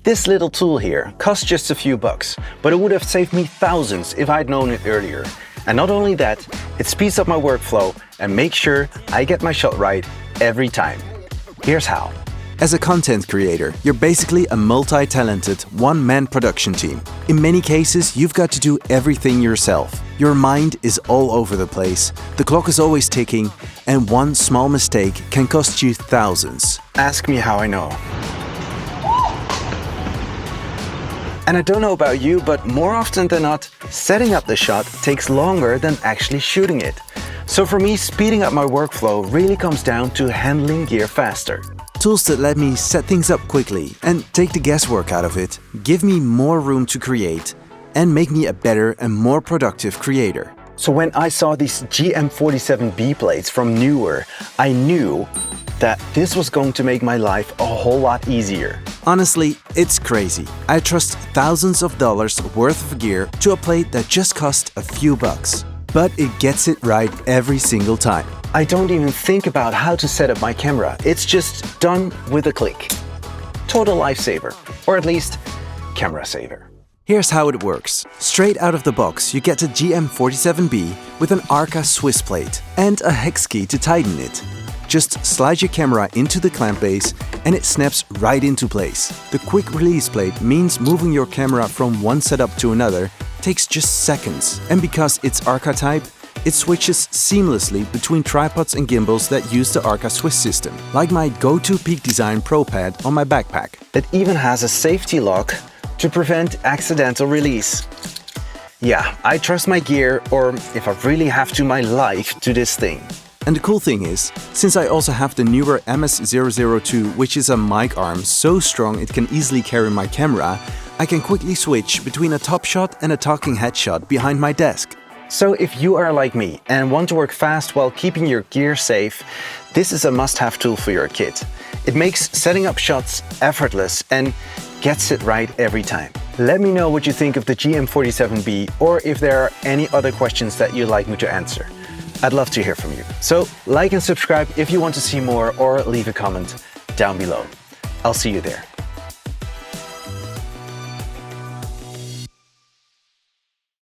This little tool here costs just a few bucks, but it would have saved me thousands if I'd known it earlier. And not only that, it speeds up my workflow and makes sure I get my shot right every time. Here's how. As a content creator, you're basically a multi-talented, one-man production team. In many cases, you've got to do everything yourself. Your mind is all over the place, the clock is always ticking, and one small mistake can cost you thousands. Ask me how I know. And I don't know about you, but more often than not, setting up the shot takes longer than actually shooting it. So for me, speeding up my workflow really comes down to handling gear faster. Tools that let me set things up quickly and take the guesswork out of it, give me more room to create, and make me a better and more productive creator. So when I saw these GM47B plates from NEEWER, I knew that this was going to make my life a whole lot easier. Honestly, it's crazy. I trust thousands of dollars worth of gear to a plate that just cost a few bucks. But it gets it right every single time. I don't even think about how to set up my camera. It's just done with a click. Total lifesaver, or at least camera saver. Here's how it works. Straight out of the box, you get a GM47B with an Arca Swiss plate and a hex key to tighten it. Just slide your camera into the clamp base and it snaps right into place. The quick release plate means moving your camera from one setup to another takes just seconds. And because it's Arca type, it switches seamlessly between tripods and gimbals that use the Arca Swiss system, like my go-to Peak Design Pro Pad on my backpack. It even has a safety lock to prevent accidental release. Yeah, I trust my gear, or if I really have to, my life to this thing. And the cool thing is, since I also have the NEEWER MS002, which is a mic arm so strong it can easily carry my camera, I can quickly switch between a top shot and a talking head shot behind my desk. So if you are like me and want to work fast while keeping your gear safe, this is a must-have tool for your kit. It makes setting up shots effortless and gets it right every time. Let me know what you think of the GM47B, or if there are any other questions that you'd like me to answer. I'd love to hear from you. So like and subscribe if you want to see more, or leave a comment down below. I'll see you there.